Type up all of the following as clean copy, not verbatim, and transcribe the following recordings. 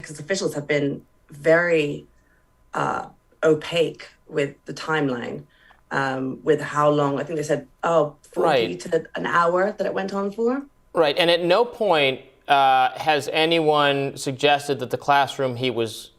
Texas officials have been very opaque with the timeline, with how long. I think they said, 40 to an hour that it went on for. Right, and at no point has anyone suggested that the classroom he was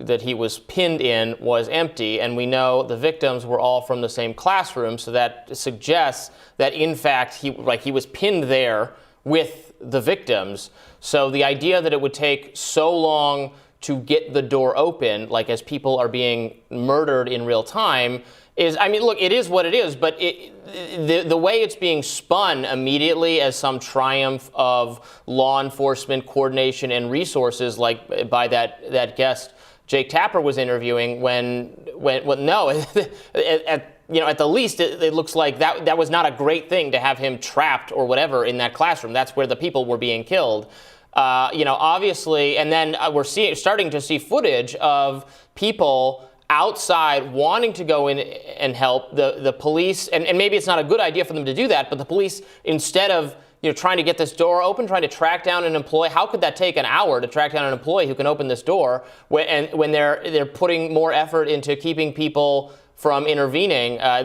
pinned in was empty, and we know the victims were all from the same classroom, so that suggests that in fact he was pinned there with the victims. So the idea that it would take so long to get the door open, like as people are being murdered in real time, is, I mean, look, it is what it is, but the way it's being spun immediately as some triumph of law enforcement coordination and resources, like by that guest Jake Tapper was interviewing, when no, at the least it looks like that was not a great thing to have him trapped or whatever in that classroom. That's where the people were being killed. Obviously, and then we're starting to see footage of people outside wanting to go in and help the police, and maybe it's not a good idea for them to do that, but the police, instead of trying to get this door open, trying to track down an employee, how could that take an hour to track down an employee who can open this door when they're putting more effort into keeping people from intervening? I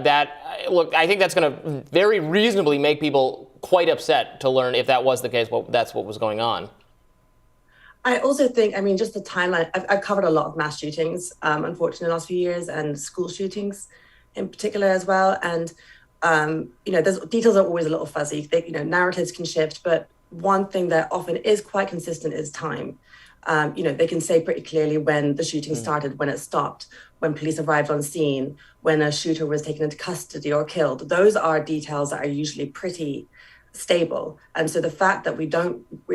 think that's going to very reasonably make people quite upset to learn if that was the case, that's what was going on. I also think, just the timeline, I've covered a lot of mass shootings, unfortunately, in the last few years, and school shootings in particular as well. And, there's details are always a little fuzzy. Narratives can shift, but one thing that often is quite consistent is time. They can say pretty clearly when the shooting started, when it stopped, when police arrived on scene, when a shooter was taken into custody or killed. Those are details that are usually pretty stable. And so the fact that we're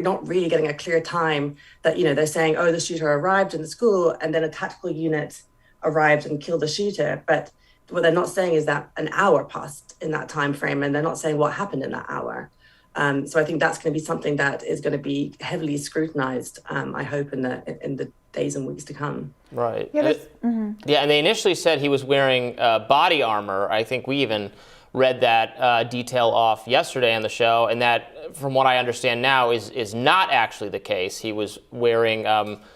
not really getting a clear time that, they're saying, the shooter arrived in the school and then a tactical unit arrived and killed the shooter. But what they're not saying is that an hour passed in that time frame, and they're not saying what happened in that hour. So I think that's going to be something that is going to be heavily scrutinized, I hope, in the days and weeks to come. Right. Yeah, yeah, and they initially said he was wearing body armor. I think we even read that detail off yesterday on the show, and that, from what I understand now, is not actually the case. He was wearing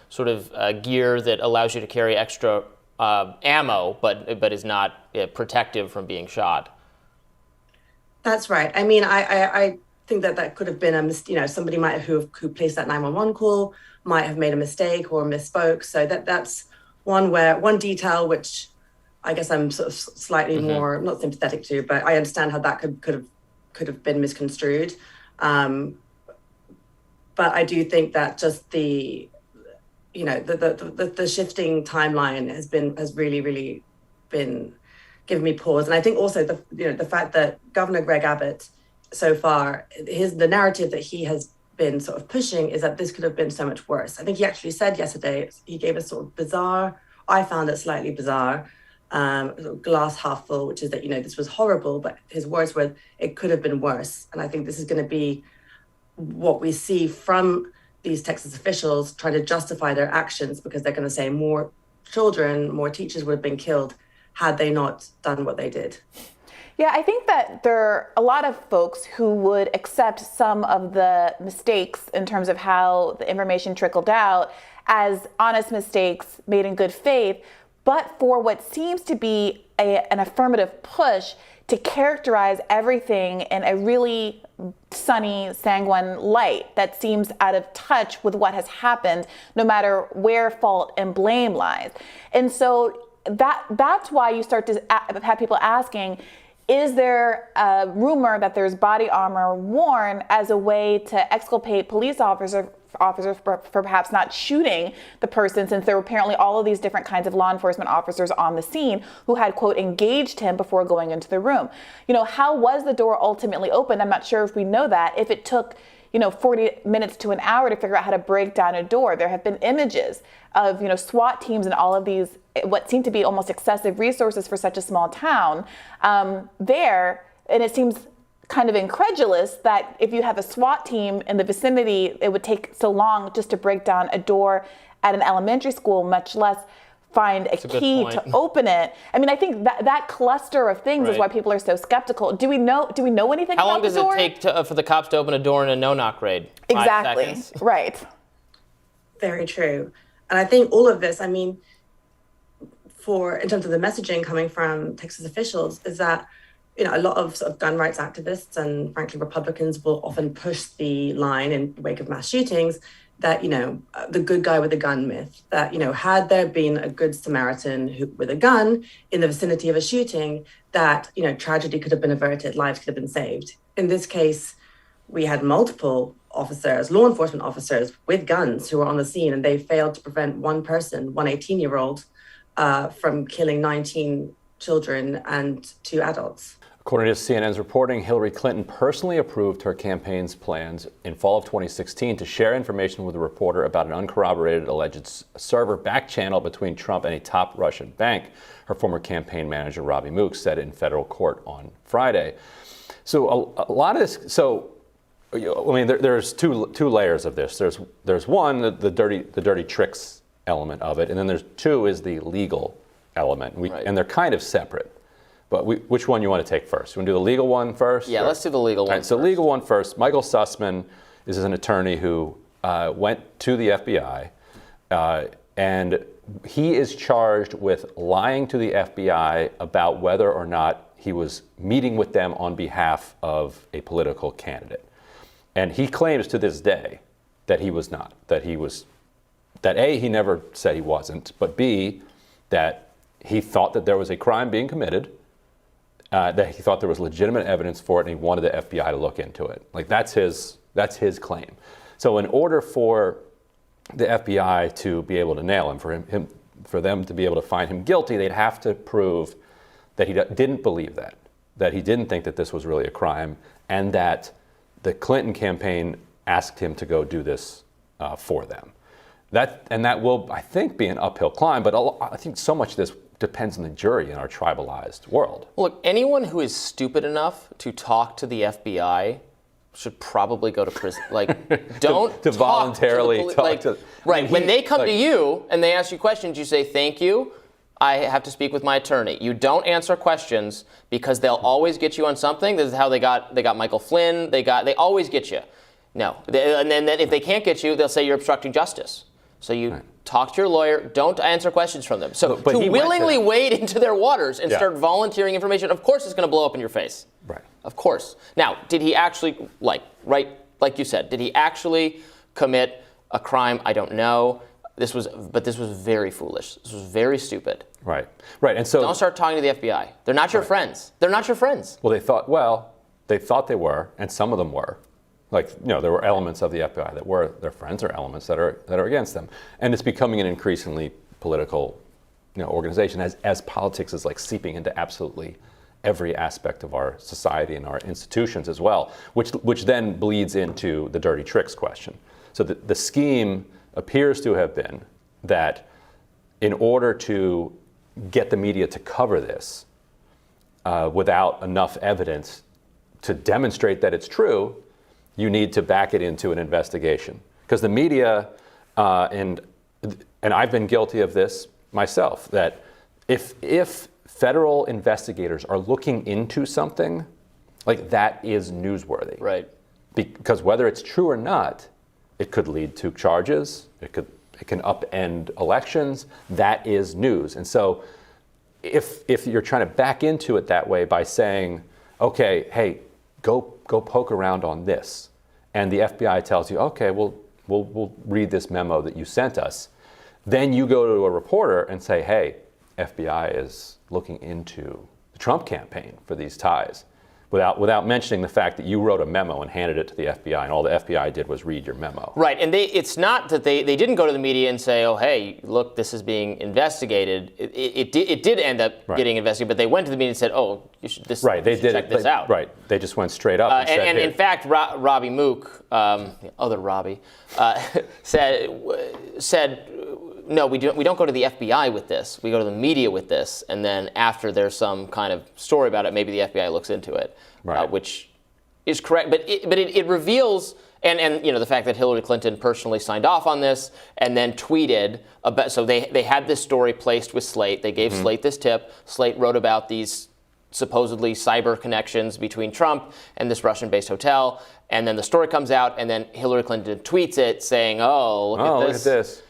sort of gear that allows you to carry extra ammo, but is not protective from being shot. That's right. I think that could have been somebody might who placed that 911 call might have made a mistake or misspoke. So that's one detail which I guess I'm sort of slightly more not sympathetic to, but I understand how that could have been misconstrued. But I do think that just the shifting timeline has really been giving me pause. And I think also the fact that Governor Greg Abbott so far, the narrative that he has been sort of pushing is that this could have been so much worse. I think he actually said yesterday, he gave a sort of bizarre, I found it slightly bizarre, glass half full, which is that, this was horrible, but his words were, it could have been worse. And I think this is going to be what we see from these Texas officials trying to justify their actions, because they're going to say more children, more teachers would have been killed had they not done what they did. Yeah, I think that there are a lot of folks who would accept some of the mistakes in terms of how the information trickled out as honest mistakes made in good faith, but for what seems to be an affirmative push to characterize everything in a really sunny, sanguine light that seems out of touch with what has happened, no matter where fault and blame lies. And so that's why you start to have people asking, is there a rumor that there's body armor worn as a way to exculpate police officers for perhaps not shooting the person, since there were apparently all of these different kinds of law enforcement officers on the scene who had, quote, engaged him before going into the room. How was the door ultimately opened? I'm not sure if we know that. If it took 40 minutes to an hour to figure out how to break down a door. There have been images of, SWAT teams and all of these, what seem to be almost excessive resources for such a small town there. And it seems kind of incredulous that if you have a SWAT team in the vicinity, it would take so long just to break down a door at an elementary school, much less find a key to open it. I think that cluster of things is why people are so skeptical. Do we know anything How about long does the door? it take for the cops to open a door in a no-knock raid? Exactly. 5 seconds? Right. Very true. And I think all of this, I mean, in terms of the messaging coming from Texas officials, is that a lot of sort of gun rights activists and frankly Republicans will often push the line in the wake of mass shootings that the good guy with a gun myth, that had there been a good Samaritan with a gun in the vicinity of a shooting, that tragedy could have been averted, lives could have been saved. In this case, we had multiple officers, law enforcement officers with guns who were on the scene, and they failed to prevent one person, one 18-year-old, from killing 19 children and 2 adults. According to CNN's reporting, Hillary Clinton personally approved her campaign's plans in fall of 2016 to share information with a reporter about an uncorroborated alleged server back channel between Trump and a top Russian bank, her former campaign manager, Robbie Mook, said in federal court on Friday. So a lot of this, I mean, there's two layers of this. There's one, the dirty tricks element of it, and then there's two is the legal element, and they're kind of separate. But which one you want to take first? You want to do the legal one first? Yeah, let's do the legal one. Right, so legal one first. Michael Sussman is an attorney who went to the FBI, and he is charged with lying to the FBI about whether or not he was meeting with them on behalf of a political candidate. And he claims to this day that he was not, that A, he never said he wasn't, but B, that he thought that there was a crime being committed, that he thought there was legitimate evidence for it, and he wanted the FBI to look into it. Like, that's his claim. So in order for the FBI to be able to nail him, for them to be able to find him guilty, they'd have to prove that he didn't believe that he didn't think that this was really a crime, and that the Clinton campaign asked him to go do this for them. That will, I think, be an uphill climb, but I think so much of this depends on the jury in our tribalized world. Look, anyone who is stupid enough to talk to the FBI should probably go to prison. Like, don't to voluntarily talk to. Right. When they come to you and they ask you questions, you say, "Thank you. I have to speak with my attorney." You don't answer questions because they'll always get you on something. This is how they got Michael Flynn. They always get you. No. And then if they can't get you, they'll say you're obstructing justice. So you talk to your lawyer. Don't answer questions from them. So to willingly wade into their waters and start volunteering information, of course it's going to blow up in your face. Right. Of course. Now, did he actually, like you said, did he actually commit a crime? I don't know. This was very foolish. This was very stupid. Right. And so don't start talking to the FBI. They're not your friends. They're not your friends. Well, they thought they were, and some of them were. Like, there were elements of the FBI that were their friends, or elements that are against them. And it's becoming an increasingly political, organization as politics is like seeping into absolutely every aspect of our society and our institutions as well, which then bleeds into the dirty tricks question. So the scheme appears to have been that in order to get the media to cover this without enough evidence to demonstrate that it's true, you need to back it into an investigation. Because the media, and I've been guilty of this myself, that if federal investigators are looking into something, like, that is newsworthy. Right. Because whether it's true or not, it could lead to charges, it can upend elections. That is news. And so if you're trying to back into it that way by saying, okay, hey, go poke around on this, and the FBI tells you, okay, we'll read this memo that you sent us, then you go to a reporter and say, hey, FBI is looking into the Trump campaign for these ties, without mentioning the fact that you wrote a memo and handed it to the FBI, and all the FBI did was read your memo. Right, and it's not that they didn't go to the media and say, oh, hey, look, this is being investigated. It did end up getting investigated, but they went to the media and said, oh, you should check this out. Right, they just went straight up and said, and in fact, Robbie Mook, the other Robbie, said, no, we don't go to the FBI with this. We go to the media with this, and then after there's some kind of story about it, maybe the FBI looks into it, which is correct. But it reveals, and the fact that Hillary Clinton personally signed off on this and then tweeted about. So they had this story placed with Slate. They gave Slate this tip. Slate wrote about these supposedly cyber connections between Trump and this Russian-based hotel, and then the story comes out, and then Hillary Clinton tweets it saying, "Oh, look at this." Look at this.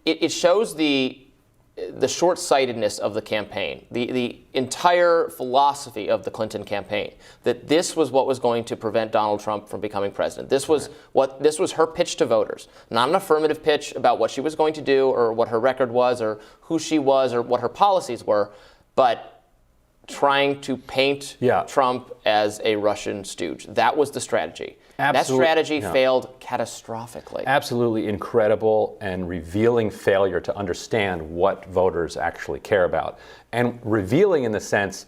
it shows the short-sightedness of the campaign, the entire philosophy of the Clinton campaign, that this was what was going to prevent Donald Trump from becoming president. This was her pitch to voters, not an affirmative pitch about what she was going to do or what her record was or who she was or what her policies were, but trying to paint Trump as a Russian stooge. That was the strategy. That strategy failed catastrophically. Absolutely incredible and revealing failure to understand what voters actually care about. And revealing in the sense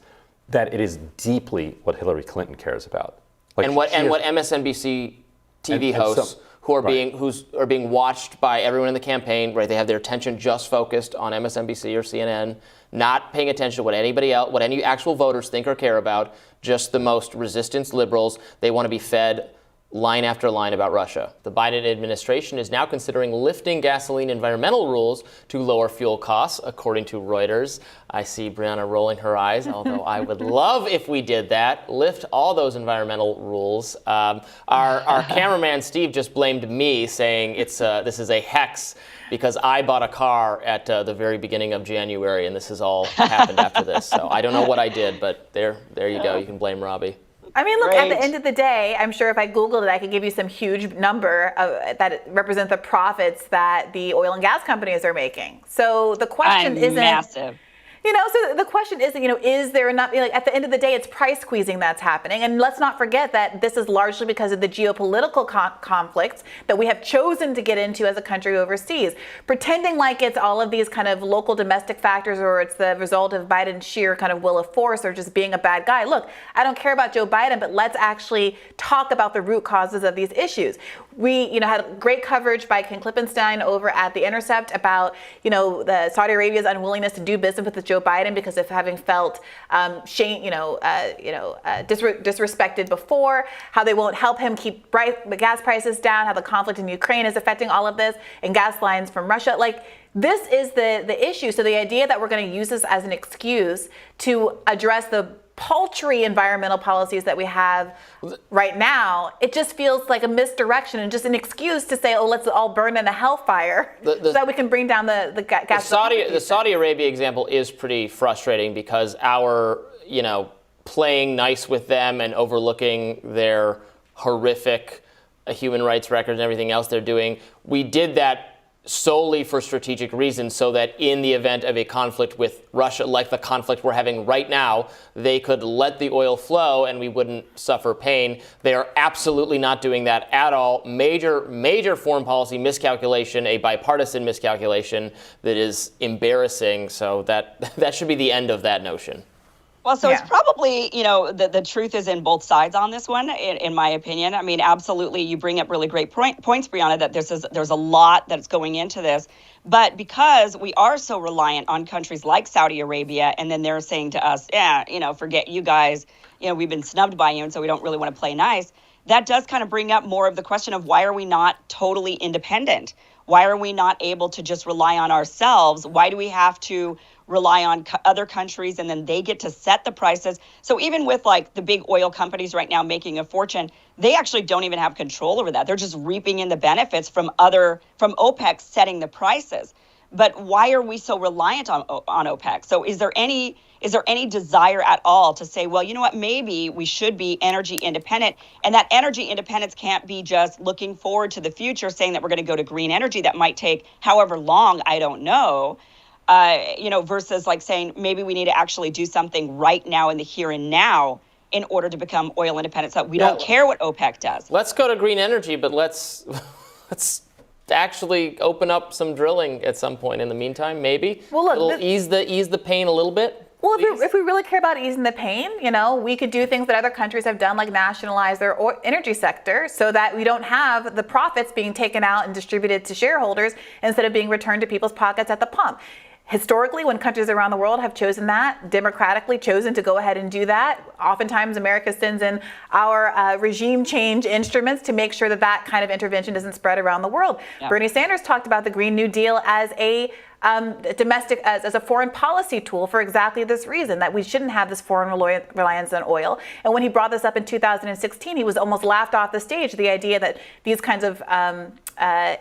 that it is deeply what Hillary Clinton cares about. Like what MSNBC TV hosts who are being watched by everyone in the campaign, right? They have their attention just focused on MSNBC or CNN, not paying attention to what anybody else, what any actual voters think or care about, just the most resistance liberals. They want to be fed line after line about Russia. The Biden administration is now considering lifting gasoline environmental rules to lower fuel costs, according to Reuters. I see Brianna rolling her eyes, although I would love if we did that. Lift all those environmental rules. Our cameraman Steve just blamed me, saying this is a hex because I bought a car at the very beginning of January, and this has all happened after this. So I don't know what I did, but there you go. You can blame Robbie. I mean, look, at the end of the day, I'm sure if I Googled it, I could give you some huge number that represent the profits that the oil and gas companies are making. So the question isn't massive. So the question isn't, is there enough, at the end of the day, it's price squeezing that's happening. And let's not forget that this is largely because of the geopolitical conflicts that we have chosen to get into as a country overseas. Pretending like it's all of these kind of local domestic factors or it's the result of Biden's sheer kind of will of force or just being a bad guy. Look, I don't care about Joe Biden, but let's actually talk about the root causes of these issues. We, had great coverage by Ken Klippenstein over at The Intercept about, the Saudi Arabia's unwillingness to do business with Joe Biden because of having felt disrespected before, how they won't help him keep the gas prices down, how the conflict in Ukraine is affecting all of this, and gas lines from Russia. This is the issue. So the idea that we're going to use this as an excuse to address the paltry environmental policies that we have right now, it just feels like a misdirection and just an excuse to say, let's all burn in a hellfire so that we can bring down the gas. The Saudi Arabia example is pretty frustrating because our, playing nice with them and overlooking their horrific human rights record and everything else they're doing, we did that solely for strategic reasons so that in the event of a conflict with Russia, like the conflict we're having right now, they could let the oil flow and we wouldn't suffer pain. They are absolutely not doing that at all. Major foreign policy miscalculation, a bipartisan miscalculation that is embarrassing. So that should be the end of that notion. Well, so it's probably, the truth is in both sides on this one, in my opinion. I mean, absolutely, you bring up really great points, Brianna, that there's a lot that's going into this. But because we are so reliant on countries like Saudi Arabia, and then they're saying to us, forget you guys, we've been snubbed by you, and so we don't really want to play nice. That does kind of bring up more of the question of why are we not totally independent? Why are we not able to just rely on ourselves? Why do we have to rely on other countries and then they get to set the prices? So even with the big oil companies right now making a fortune, they actually don't even have control over that. They're just reaping in the benefits from OPEC setting the prices. But why are we so reliant on OPEC? So is there any desire at all to say, well, you know what, maybe we should be energy independent, and that energy independence can't be just looking forward to the future, saying that we're going to go to green energy that might take however long, I don't know, versus saying maybe we need to actually do something right now in the here and now in order to become oil independent. So we don't care what OPEC does. Let's go to green energy, but let's actually open up some drilling at some point in the meantime, maybe. Well, look, it'll ease the pain a little bit. Well, if we really care about easing the pain, we could do things that other countries have done, like nationalize their energy sector so that we don't have the profits being taken out and distributed to shareholders instead of being returned to people's pockets at the pump. Historically, when countries around the world have chosen that, democratically chosen to go ahead and do that, oftentimes America sends in our regime change instruments to make sure that kind of intervention doesn't spread around the world. Yep. Bernie Sanders talked about the Green New Deal as a as a foreign policy tool for exactly this reason, that we shouldn't have this foreign reliance on oil. And when he brought this up in 2016, he was almost laughed off the stage, the idea that these kinds of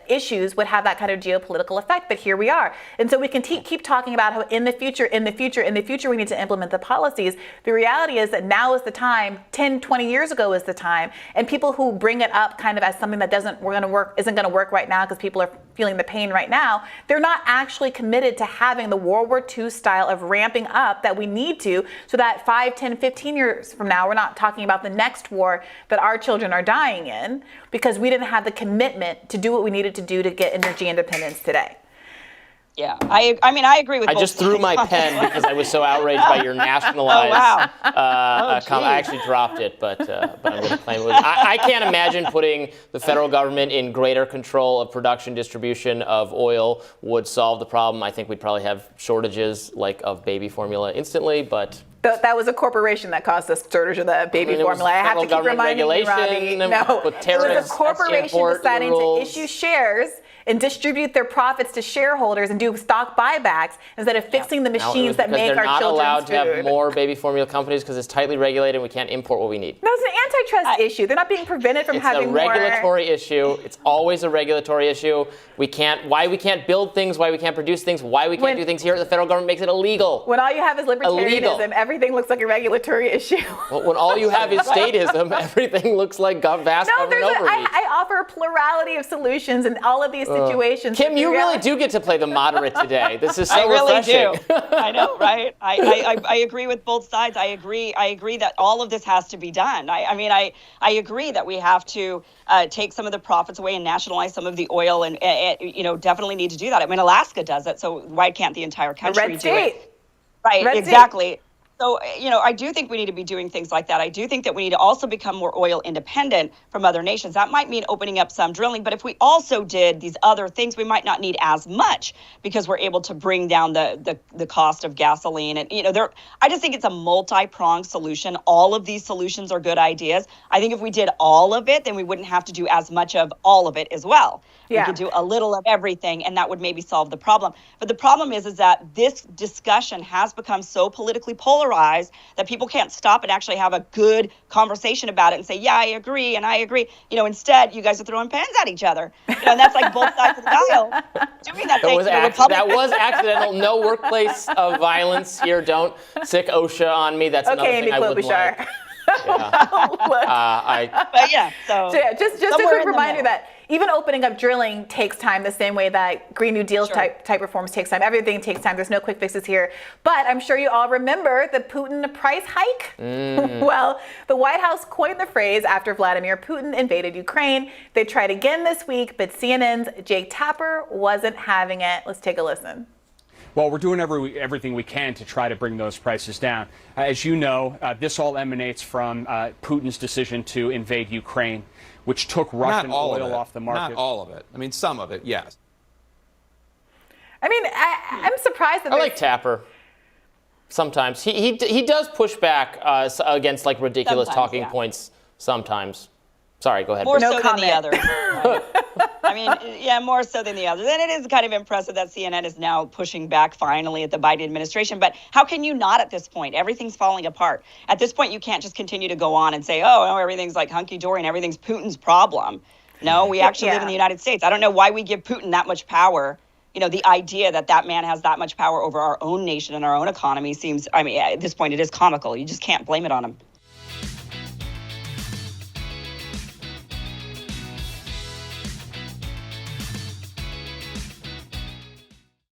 issues would have that kind of geopolitical effect, but here we are. And so we can keep talking about how in the future, we need to implement the policies. The reality is that now is the time, 10, 20 years ago is the time, and people who bring it up kind of as something that isn't going to work right now because people are feeling the pain right now, they're not actually committed to having the World War II style of ramping up that we need to, so that 5, 10, 15 years from now, we're not talking about the next war that our children are dying in because we didn't have the commitment to do what we needed to do to get energy independence today. Yeah, I mean, I agree with. I just threw my pen because I was so outraged by your nationalized comment. I actually dropped it, but I'm going to claim it was. I can't imagine putting the federal government in greater control of production distribution of oil would solve the problem. I think we'd probably have shortages of baby formula instantly, but. That was a corporation that caused us shortage of the baby formula. I have to keep reminding you, Robbie. No, it was a corporation deciding to issue shares and distribute their profits to shareholders and do stock buybacks instead of fixing the machines that make our children's food. They're not allowed to have more baby formula companies because it's tightly regulated and we can't import what we need. No, it's an antitrust issue. They're not being prevented from having more. It's a regulatory issue. It's always a regulatory issue. Why we can't build things, why we can't produce things, why we can't do things here. The federal government makes it illegal. When all you have is libertarianism, everything looks like a regulatory issue. Well, when all you have is statism, everything looks like vast government overreach. I offer a plurality of solutions in all of these situations. Kim, you really do get to play the moderate today. This is so I really refreshing. do. I know, right? I agree with both sides. I agree that all of this has to be done. I agree that we have to take some of the profits away and nationalize some of the oil, and definitely need to do that. I mean, Alaska does it, so why can't the entire country do it? Right, exactly. So, I do think we need to be doing things like that. I do think that we need to also become more oil independent from other nations. That might mean opening up some drilling, but if we also did these other things, we might not need as much because we're able to bring down the cost of gasoline. And, I just think it's a multi-pronged solution. All of these solutions are good ideas. I think if we did all of it, then we wouldn't have to do as much of all of it as well. Yeah. We could do a little of everything, and that would maybe solve the problem. But the problem is that this discussion has become so politically polarized that people can't stop and actually have a good conversation about it and say, yeah, I agree, and I agree. Instead, you guys are throwing pens at each other. And that's like both sides of the aisle doing that. That was accidental. No workplace violence here. Don't sick OSHA on me. That's another thing I wouldn't like. Just a quick reminder that even opening up drilling takes time the same way that Green New Deal type reforms takes time. Everything takes time. There's no quick fixes here. But I'm sure you all remember the Putin price hike. Well, the White House coined the phrase after Vladimir Putin invaded Ukraine. They tried again this week, but CNN's Jake Tapper wasn't having it. Let's take a listen. Well, we're doing everything we can to try to bring those prices down. As you know, this all emanates from Putin's decision to invade Ukraine, which took Russian oil off the market. Not all of it. I mean, some of it, yes. I mean, I'm surprised that I like Tapper. Sometimes he does push back against ridiculous talking points. Sometimes. Sorry, go ahead. More so than the others. Right. I mean, more so than the others. And it is kind of impressive that CNN is now pushing back finally at the Biden administration. But how can you not at this point? Everything's falling apart. At this point, you can't just continue to go on and say, oh, no, everything's hunky-dory and everything's Putin's problem. No, we actually live in the United States. I don't know why we give Putin that much power. The idea that man has that much power over our own nation and our own economy seems, at this point, it is comical. You just can't blame it on him.